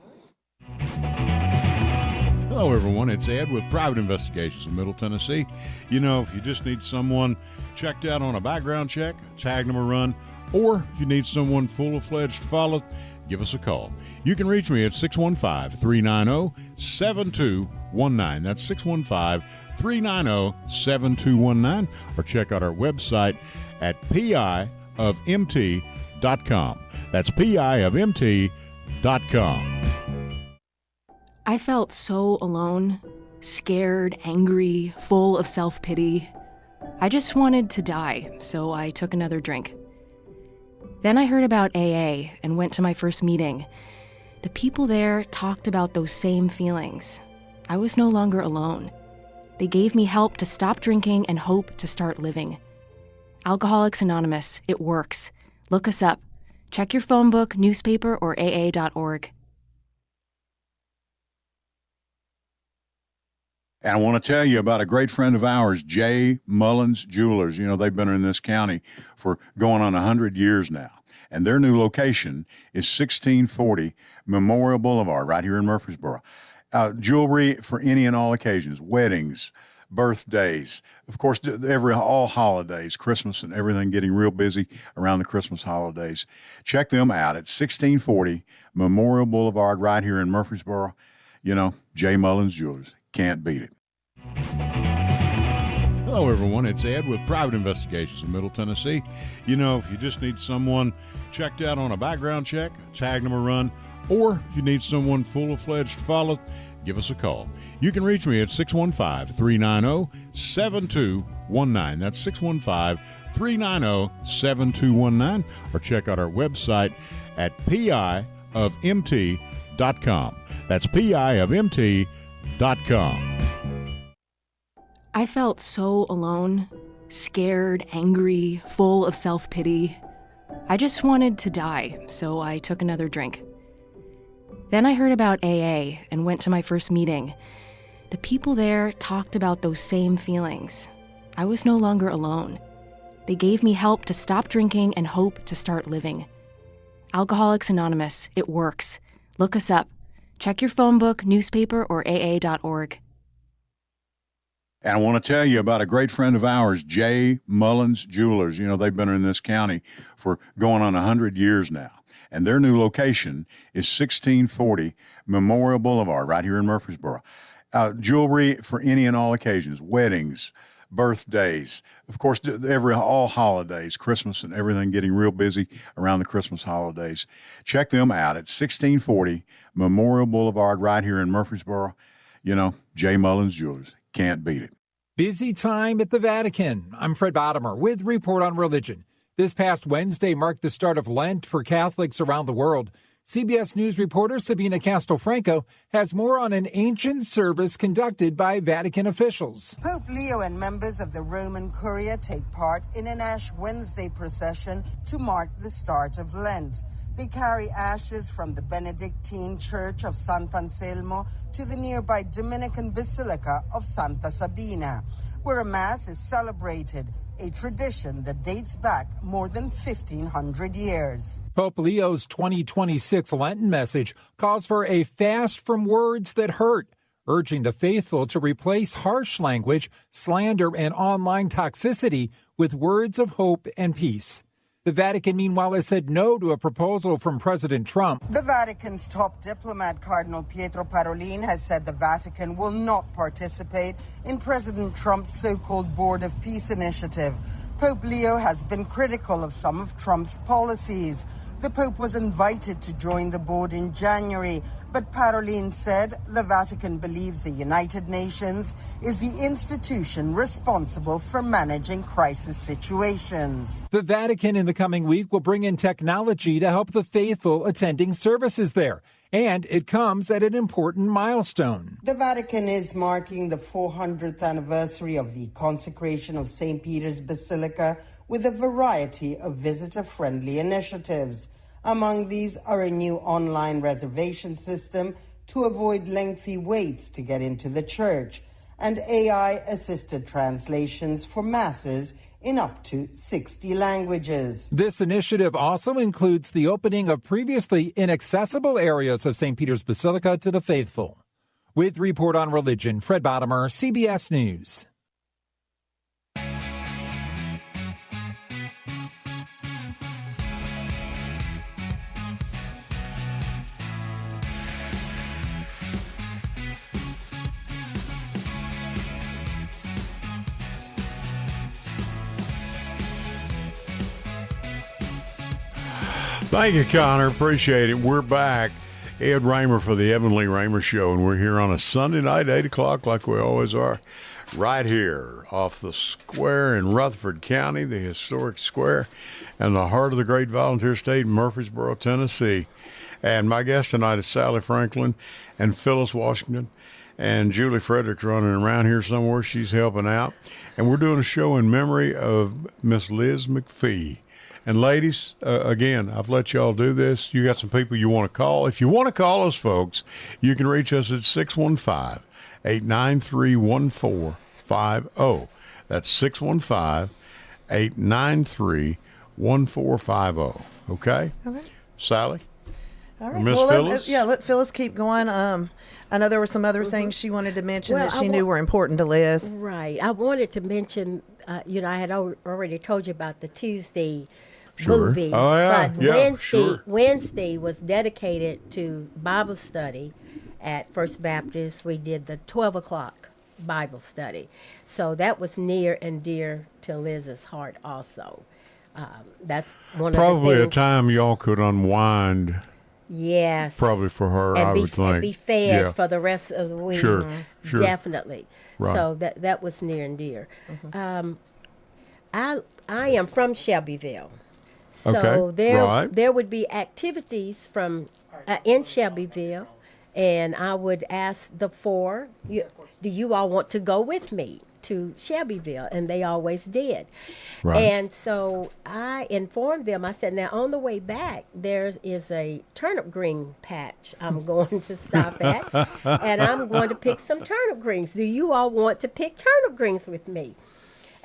Hello, everyone. It's Ed with Private Investigations in Middle Tennessee. You know, if you just need someone checked out on a background check, tag them a run, or if you need someone full-fledged to follow, give us a call. You can reach me at 615-390-7219. That's 615-390-7219. Or check out our website at piofmt.com. That's piofmt.com. I felt so alone, scared, angry, full of self-pity. I just wanted to die, so I took another drink. Then I heard about AA and went to my first meeting. The people there talked about those same feelings. I was no longer alone. They gave me help to stop drinking and hope to start living. Alcoholics Anonymous, it works. Look us up. Check your phone book, newspaper, or AA.org. And I want to tell you about a great friend of ours, J. Mullins Jewelers. You know, they've been in this county for going on 100 years now. And their new location is 1640 Memorial Boulevard, right here in Murfreesboro. Jewelry for any and all occasions, weddings, birthdays, of course, all holidays, Christmas and everything, getting real busy around the Christmas holidays. Check them out at 1640 Memorial Boulevard, right here in Murfreesboro. You know, J. Mullins Jewelers. Can't beat it. Hello, everyone. It's Ed with Private Investigations in Middle Tennessee. You know, if you just need someone checked out on a background check, tag them a run, or if you need someone full-fledged to follow, give us a call. You can reach me at 615-390-7219. That's 615-390-7219. Or check out our website at piofmt.com. That's piofmt.com. I felt so alone, scared, angry, full of self-pity. I just wanted to die, so I took another drink. Then I heard about AA and went to my first meeting. The people there talked about those same feelings. I was no longer alone. They gave me help to stop drinking and hope to start living. Alcoholics Anonymous, it works. Look us up. Check your phone book, newspaper, or AA.org. And I want to tell you about a great friend of ours, J. Mullins Jewelers. You know, they've been in this county for going on 100 years now. And their new location is 1640 Memorial Boulevard, right here in Murfreesboro. Jewelry for any and all occasions, weddings, birthdays, of course, all holidays, Christmas and everything, getting real busy around the Christmas holidays. Check them out at 1640 Memorial Boulevard, right here in Murfreesboro. You know, J. Mullins Jewelers. Can't beat it. Busy time at the Vatican. I'm Fred Bottomer with Report on Religion. This past Wednesday marked the start of Lent for Catholics around the world. CBS News reporter Sabina Castelfranco has more on an ancient service conducted by Vatican officials. Pope Leo and members of the Roman Curia take part in an Ash Wednesday procession to mark the start of Lent. They carry ashes from the Benedictine Church of Sant'Anselmo to the nearby Dominican Basilica of Santa Sabina, where a Mass is celebrated, a tradition that dates back more than 1,500 years. Pope Leo's 2026 Lenten message calls for a fast from words that hurt, urging the faithful to replace harsh language, slander, and online toxicity with words of hope and peace. The Vatican, meanwhile, has said no to a proposal from President Trump. The Vatican's top diplomat, Cardinal Pietro Parolin, has said the Vatican will not participate in President Trump's so-called Board of Peace initiative. Pope Leo has been critical of some of Trump's policies. The Pope was invited to join the board in January, but Parolin said the Vatican believes the United Nations is the institution responsible for managing crisis situations. The Vatican in the coming week will bring in technology to help the faithful attending services there, and it comes at an important milestone. The Vatican is marking the 400th anniversary of the consecration of St. Peter's Basilica with a variety of visitor-friendly initiatives. Among these are a new online reservation system to avoid lengthy waits to get into the church, and AI-assisted translations for masses in up to 60 languages. This initiative also includes the opening of previously inaccessible areas of St. Peter's Basilica to the faithful. With Report on Religion, Fred Bottomer, CBS News. Thank you, Connor. Appreciate it. We're back. Ed Raymer for the Evan Raymer Show, and we're here on a Sunday night, 8 o'clock, like we always are, right here off the square in Rutherford County, the historic square, and the heart of the great volunteer state, Murfreesboro, Tennessee. And my guest tonight is Sally Franklin and Phyllis Washington, and Julie Frederick's running around here somewhere. She's helping out. And we're doing a show in memory of Miss Liz McPhee. And ladies, again, I've let y'all do this. You got some people you want to call. If you want to call us, folks, you can reach us at 615-893-1450. That's 615-893-1450. Okay? Okay. Sally? All right. Miss Phyllis? Let Phyllis keep going. I know there were some other things she wanted to mention Well, that she knew were important to Liz. Right. I wanted to mention, I had already told you about the Tuesday Sure. movies. Oh, yeah. But Yeah, sure. Wednesday was dedicated to Bible study at First Baptist. We did the 12 o'clock Bible study. So that was near and dear to Liz's heart also. That's one Probably of the a things. time y'all could unwind, Yes. probably for her, I would think. And be fed Yeah. for the rest of the week. Sure, sure. Definitely. Right. So that was near and dear. I am from Shelbyville. So Okay, there would be activities from in Shelbyville, and I would ask the four, do you all want to go with me to Shelbyville? And they always did. Right. And so I informed them, I said, now on the way back, there is a turnip green patch I'm going to stop at, and I'm going to pick some turnip greens. Do you all want to pick turnip greens with me?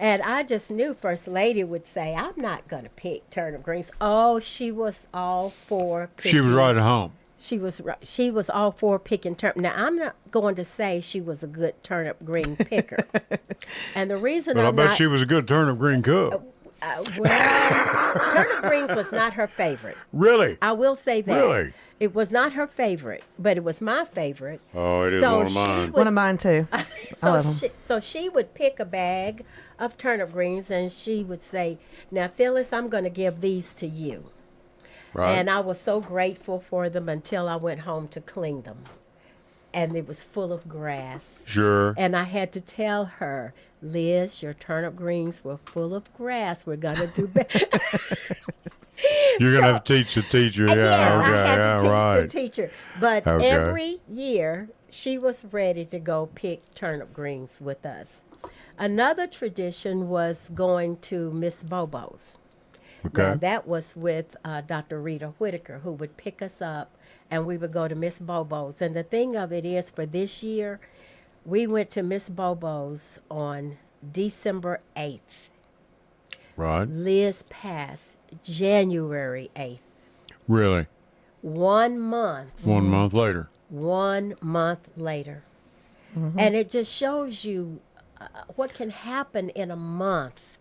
And I just knew First Lady would say, I'm not going to pick turnip greens. Oh, she was all for picking. She was right at home. She was all for picking turnip. Now, I'm not going to say she was a good turnip green picker. And the reason But I I'm bet not, she was a good turnip green cook. turnip greens was not her favorite. Really? I will say that. Really? It was not her favorite, but it was my favorite. Oh, it is So one of mine. she would- One of mine, too. I love 'em. So she would pick a bag of turnip greens and she would say, now, Phyllis, I'm going to give these to you. Right. And I was so grateful for them until I went home to clean them. And it was full of grass. Sure. And I had to tell her, Liz, your turnip greens were full of grass. We're going to do better. You're going to have to teach the teacher. Yeah, Yes, okay. I had to Yeah, teach right. the teacher. But Okay. every year, she was ready to go pick turnip greens with us. Another tradition was going to Miss Bobo's. Okay. Now, that was with Dr. Rita Whitaker, who would pick us up, and we would go to Miss Bobo's. And the thing of it is, for this year, we went to Miss Bobo's on December 8th. Right. Liz passed January 8th. Really? 1 month. 1 month later. 1 month later. And it just shows you what can happen in a month.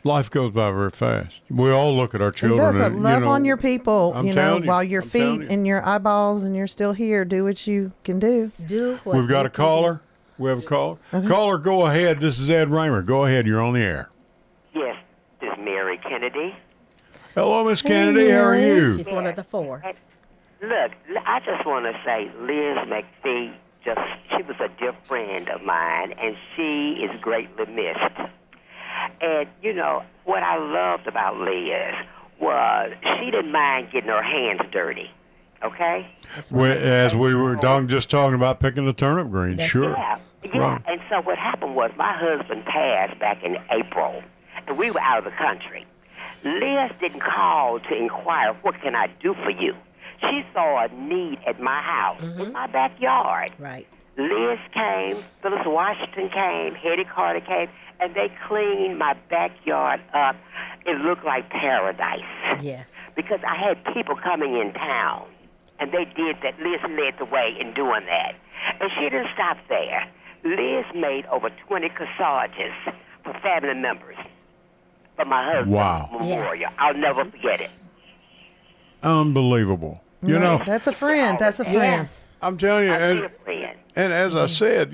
Life goes by very fast. We all look at our It children. does. And, Love on your people, I'm telling you, while your I'm feet telling you. and your eyeballs and you're still here. Do what you can do. Do what We've got you a can caller. We have a caller. Caller, go ahead. This is Ed Raymer. Go ahead. You're on the air. Yes, this is Mary Kennedy. Hello, Miss Kennedy. How are do. you? She's one of the 4. Look, I just want to say Liz McPhee, she was a dear friend of mine, and she is greatly missed. And, what I loved about Liz was she didn't mind getting her hands dirty, okay? As we were talking about picking the turnip greens, sure. Yeah. Right. And so what happened was my husband passed back in April, and we were out of the country. Liz didn't call to inquire, what can I do for you? She saw a need at my house, in my backyard. Right. Liz came, Phyllis Washington came, Hetty Carter came, and they cleaned my backyard up. It looked like paradise. Yes. Because I had people coming in town, and they did that. Liz led the way in doing that. And she didn't stop there. Liz made over 20 corsages for family members for my husband's memorial. Yes. I'll never forget it. Unbelievable. You know, That's a friend. That's a friend. Yes. I'm telling you, I'll be a friend. and as I said,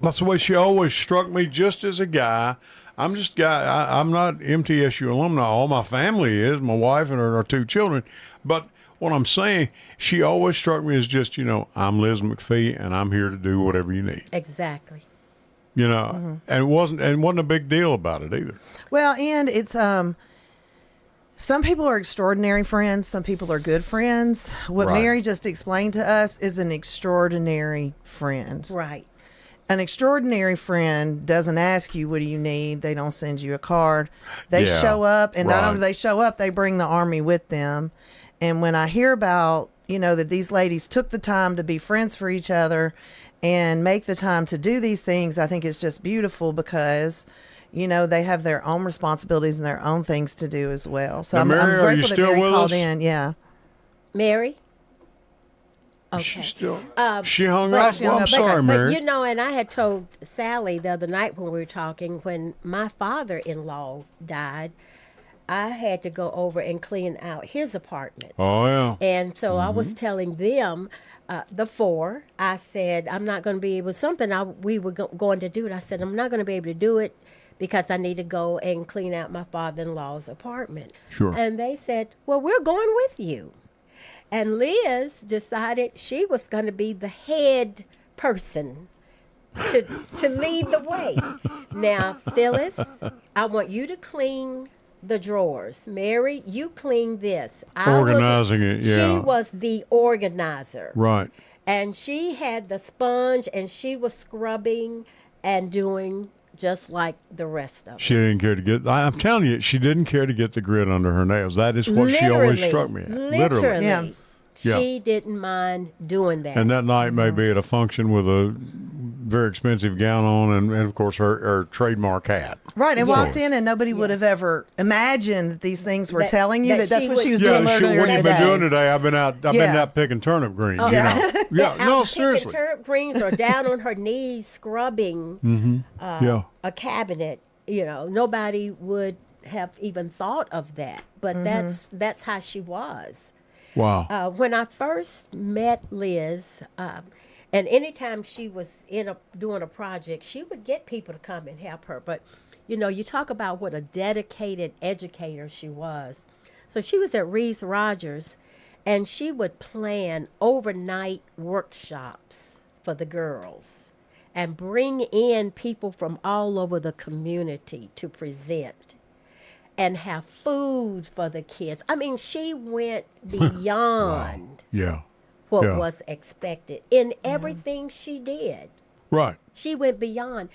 that's the way she always struck me, just as a guy. I'm not MTSU alumni. All my family is, my wife and our 2 children. But what I'm saying, she always struck me as just, I'm Liz McPhee, and I'm here to do whatever you need. Exactly. And it wasn't a big deal about it either. Well, and it's some people are extraordinary friends. Some people are good friends. What Right. Mary just explained to us is an extraordinary friend. Right. An extraordinary friend doesn't ask you, what do you need? They don't send you a card. They Yeah, show up, and not right. only they show up, they bring the army with them. And when I hear about, that these ladies took the time to be friends for each other and make the time to do these things, I think it's just beautiful because, they have their own responsibilities and their own things to do as well. So Now, I'm Mary, are you grateful that still Mary with called us? in. Yeah. Mary? Okay. She still, she hung But- up. she Well, hung I'm up. sorry, Mary. But and I had told Sally the other night when we were talking, when my father-in-law died, I had to go over and clean out his apartment. Oh, yeah. And so I was telling them, the 4, I said, I'm not going to be able, we were going to do it. I said, I'm not going to be able to do it because I need to go and clean out my father-in-law's apartment. Sure. And they said, well, we're going with you. And Liz decided she was going to be the head person to lead the way. Now, Phyllis, I want you to clean the drawers. Mary, you clean this. Organizing it, yeah. She was the organizer. Right. And she had the sponge, and she was scrubbing and doing just like the rest of us. She didn't care to get. I'm telling you, she didn't care to get the grit under her nails. That is what she always struck me at. Literally. Yeah. Yeah. She didn't mind doing that. And that night may be at a function with a very expensive gown on, and of course her trademark hat. Right, and Yes. walked in, and nobody would have ever imagined that these things were That- telling you that that's she what she was would- doing Yeah, sure. earlier What have you been today. doing today? I've been Yeah. out picking turnip greens. Oh, Yeah, no, Out seriously. picking turnip greens or down on her knees scrubbing Yeah, a cabinet. Nobody would have even thought of that. But that's how she was. wow. When I first met Liz, and anytime she was doing a project, she would get people to come and help her. But, you talk about what a dedicated educator she was. So she was at Reeves Rogers, and she would plan overnight workshops for the girls and bring in people from all over the community to present and have food for the kids. I mean, she went beyond Yeah, what Yeah. was expected in everything she did. right. She went beyond.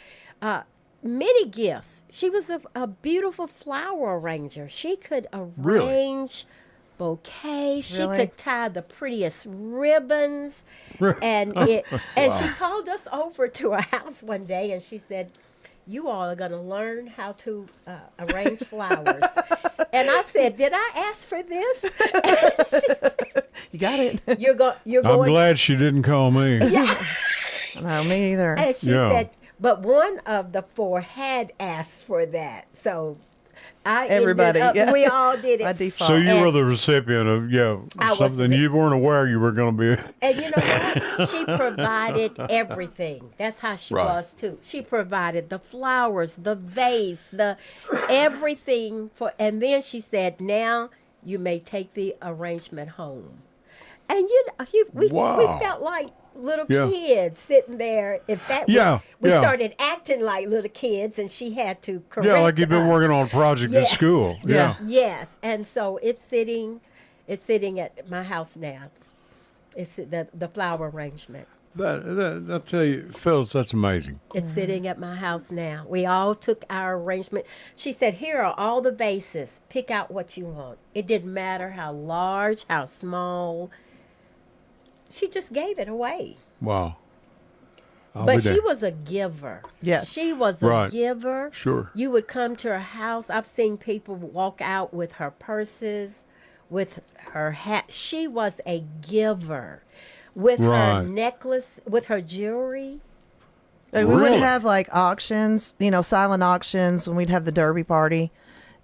Many gifts. She was a beautiful flower arranger. She could arrange bouquets. Really? She could tie the prettiest ribbons. And she called us over to her house one day, and she said, you all are going to learn how to arrange flowers. And I said, did I ask for this? And she said, You got it. you're I'm going. glad she didn't call me. No, me either. And she said, but one of the 4 had asked for that. So Everybody, we all did By it. default. So you were the recipient of something you weren't aware you were going to be. And you know what? She provided everything. That's how she was too. She provided the flowers, the vase, the everything and then she said, "Now you may take the arrangement home." And we felt like little kids sitting there. In fact, we started acting like little kids, and she had to correct us. Like you've been working on a project at school. Yes, and so it's sitting at my house now. It's the flower arrangement. I'll tell you, Phyllis, that's amazing. It's sitting at my house now. We all took our arrangement. She said, "Here are all the vases. Pick out what you want." It didn't matter how large, how small. She just gave it away. Wow. But she was a giver. Yes. She was a giver. Sure. You would come to her house. I've seen people walk out with her purses, with her hat. She was a giver. With her necklace, with her jewelry. We would have like auctions, silent auctions when we'd have the Derby party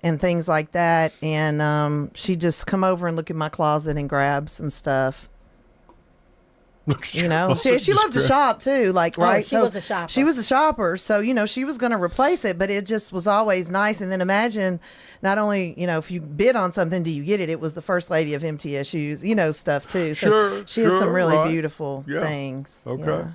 and things like that. And she'd just come over and look in my closet and grab some stuff. She loved to shop too, She was a shopper. She was a shopper, so she was going to replace it, but it just was always nice. And then imagine, not only if you bid on something, do you get it? It was the first lady of MTSU's, stuff too. So she has some really beautiful things. Okay. Yeah.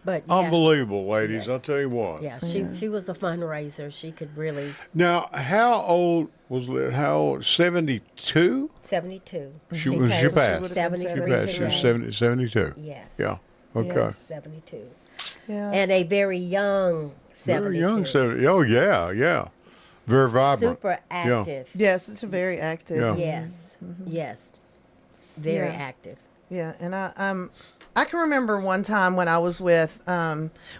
But unbelievable, ladies! I'll tell you what. Yeah, she was a fundraiser. She could really. Now, how old was Liz? How old? 72. 72. She passed. 73. She was 72. Yes. Yeah. Okay. Yes, 72. Yeah. And a very young 72. Very young 70. Oh yeah. Very vibrant. Super active. Yes, it's a very active. Yeah. Yes. Yes. Very active. Yeah, and I can remember one time when I was with,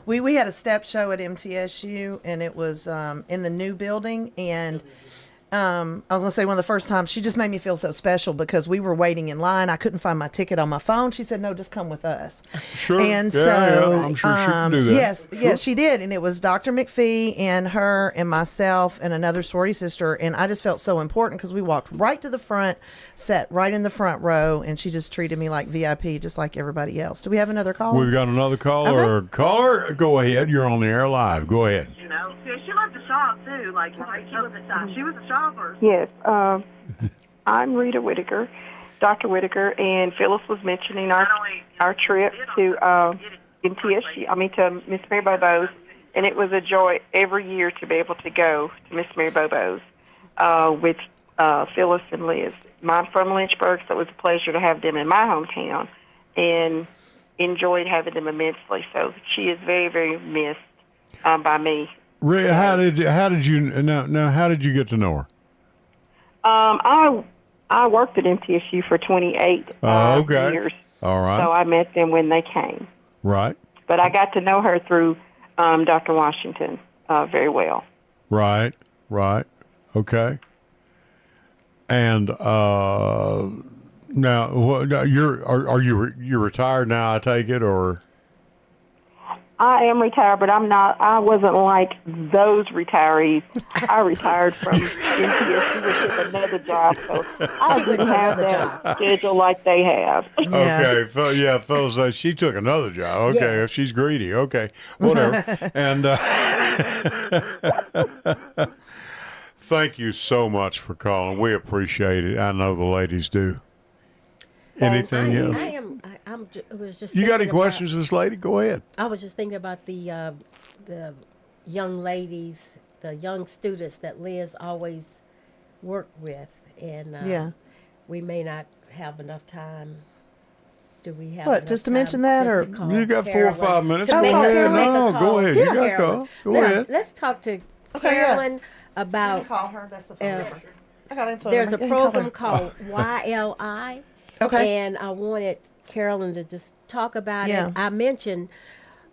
we had a step show at MTSU, and it was in the new building, and I was going to say one of the first times, she just made me feel so special because we were waiting in line. I couldn't find my ticket on my phone. She said, "No, just come with us." Sure. And I'm sure she can do that. Yes, she did. And it was Dr. McPhee and her and myself and another sorority sister. And I just felt so important because we walked right to the front, sat right in the front row, and she just treated me like VIP, just like everybody else. Do we have another caller? We've got another caller. Okay. Caller, go ahead. You're on the air live. Go ahead. She loved to shop too. She was a shopper. Yes, I'm Rita Whitaker, Dr. Whitaker, and Phyllis was mentioning our trip to MTSU. To Miss Mary Bobo's, and it was a joy every year to be able to go to Miss Mary Bobo's with Phyllis and Liz. I'm from Lynchburg, so it was a pleasure to have them in my hometown, and enjoyed having them immensely. So she is very, very missed by me. Ray, how did you get to know her? I worked at MTSU for 28 years. All right. So I met them when they came. Right. But I got to know her through Dr. Washington very well. Right. Okay. And now, you're retired now? I take it, or? I am retired, but I'm not. I wasn't like those retirees. I retired from MTSU and took another job, so I didn't have that schedule like they have. Okay, Phyllis, she took another job. Okay, if she's greedy, okay, whatever. And thank you so much for calling. We appreciate it. I know the ladies do. Anything else? You got any questions for this lady? Go ahead. I was just thinking about the young ladies, the young students that Liz always worked with, and we may not have enough time. Do we have what? Just to mention that, or you got 4 or 5 minutes? Go ahead. No, go ahead. You got to call. Go ahead. Let's talk to Carolyn about. Call her. That's the phone number. I got info. There's a program called YLI. Okay. And I wanted Carolyn to just talk about it. I mentioned,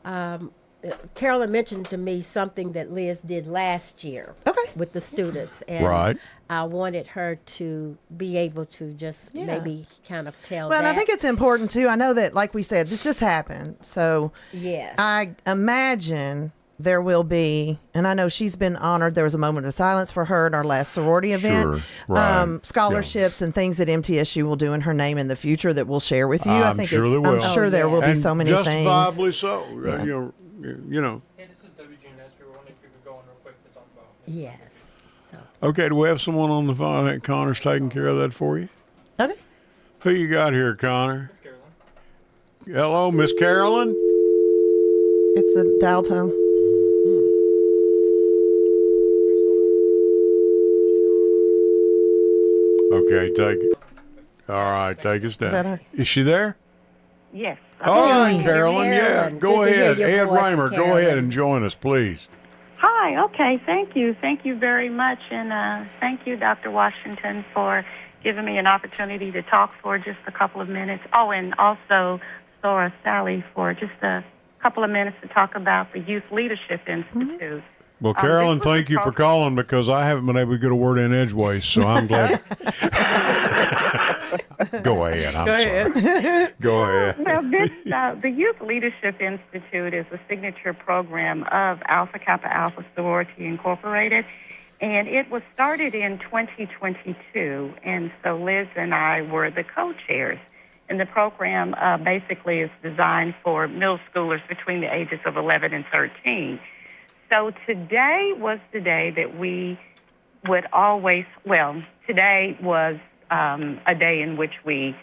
Carolyn mentioned to me something that Liz did last year. Okay. with the students, and Right. I wanted her to be able to just maybe kind of tell. Well, that. and I think it's important too. I know that, like we said, this just happened. So Yes. I imagine there will be, and I know she's been honored. There was a moment of silence for her at our last sorority event. Sure, right. Scholarships and things that MTSU will do in her name in the future that we'll share with you. I'm sure they will. I'm sure there will be And so many things. justifiably so. Yeah. You know. Hey, this is WGNS. We were wondering if we could go on real quick to talk about. Yes. So. Okay, do we have someone on the phone? I think Connor's taking care of that for you. Okay. Who you got here, Connor? It's Carolyn. Hello, Miss Carolyn. It's a dial tone. Okay, take it. All right, take us down. Is that her? Is she there? Yes. Oh, Carolyn. Carolyn, yeah. Carolyn. Go Good to hear ahead. your Ed voice, Raymer, go Carolyn. ahead and join us, please. Hi. Okay. Thank you. Thank you very much. And thank you, Dr. Washington, for giving me an opportunity to talk for just a couple of minutes. Oh, and also Sora Sally for just a couple of minutes to talk about the Youth Leadership Institute. Well, Carolyn, this was thank you for program- calling because I haven't been able to get a word in edgeways, so I'm glad. Go ahead. I'm sorry. Go ahead. Well, this the Youth Leadership Institute is a signature program of Alpha Kappa Alpha Sorority Incorporated, and it was started in 2022, and so Liz and I were the co-chairs. And the program basically is designed for middle schoolers between the ages of 11 and 13. So today was the day that we would always, today was a day in which we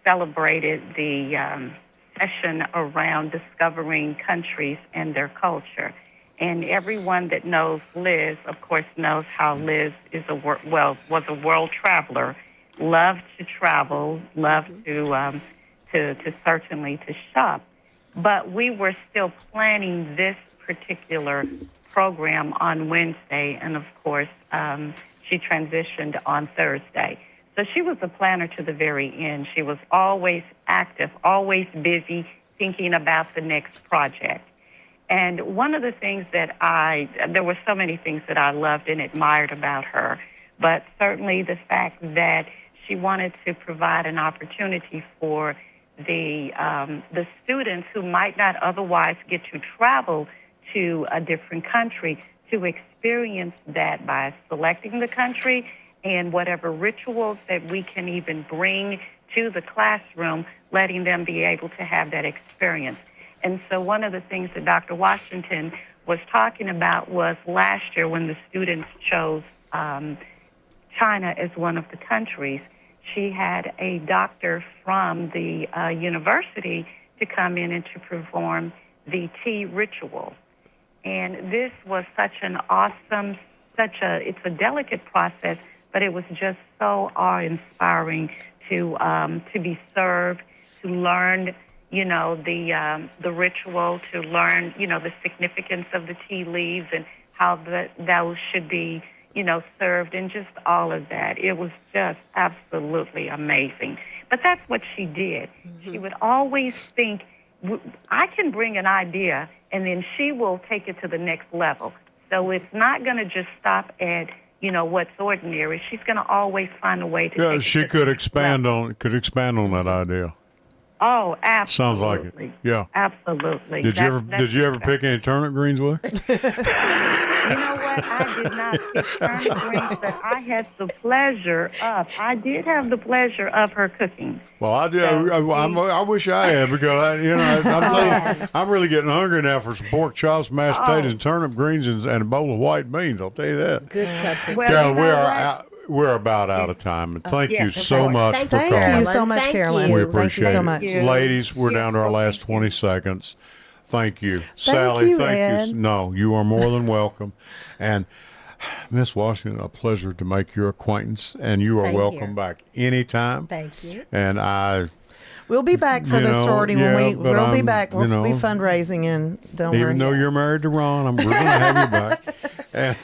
celebrated the session around discovering countries and their culture. And everyone that knows Liz, of course, knows how Liz is was a world traveler, loved to travel, loved to certainly to shop. But we were still planning this particular program on Wednesday, and of course, she transitioned on Thursday. So she was a planner to the very end. She was always active, always busy, thinking about the next project. And one of the things that there were so many things that I loved and admired about her, but certainly the fact that she wanted to provide an opportunity for the students who might not otherwise get to travel to a different country to experience that by selecting the country and whatever rituals that we can even bring to the classroom, letting them be able to have that experience. And so one of the things that Dr. Washington was talking about was last year when the students chose China as one of the countries, she had a doctor from the university to come in and to perform the tea ritual. And this was such an awesome, it's a delicate process, but it was just so awe-inspiring to be served, to learn, the ritual, to learn, the significance of the tea leaves and how those should be, served, and just all of that. It was just absolutely amazing. But that's what she did. Mm-hmm. She would always think, I can bring an idea, and then she will take it to the next level. So it's not going to just stop at, what's ordinary. She's going to always find a way to take she it to could the expand level. on that idea. Oh, absolutely. Sounds like it. Yeah. Absolutely. Did you ever pick any turnip greens with her? You know what? I did not pick turnip greens, but I had the pleasure of. I did have the pleasure of her cooking. Well, I do. I wish I had because I'm really getting hungry now for some pork chops, mashed potatoes, and turnip greens, and a bowl of white beans. I'll tell you that. Good country. Well, Carol, we're about out of time. Thank you so much for calling. Thank you so much, Carolyn. We appreciate Thank you so much. Ladies, we're down to our last 20 seconds. Thank you. Sally, you, thank Ed. you. No, you are more than welcome. And Miss Washington, a pleasure to make your acquaintance, and you are Same welcome here. back anytime. Thank you. And We'll be back for the sorority when we'll be back. We'll be fundraising, and don't worry. Even though you're married to Ron, we're going to have you back. And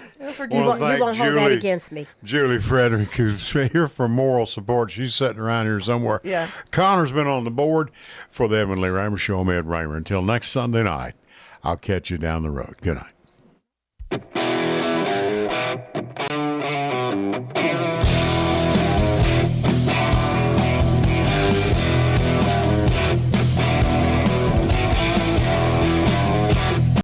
You won't hold that against me. Julie Frederick, who's here for moral support. She's sitting around here somewhere. Yeah. Connor's been on the board for the Edwin Lee Raymer Show. I'm Ed Raymer. Until next Sunday night, I'll catch you down the road. Good night.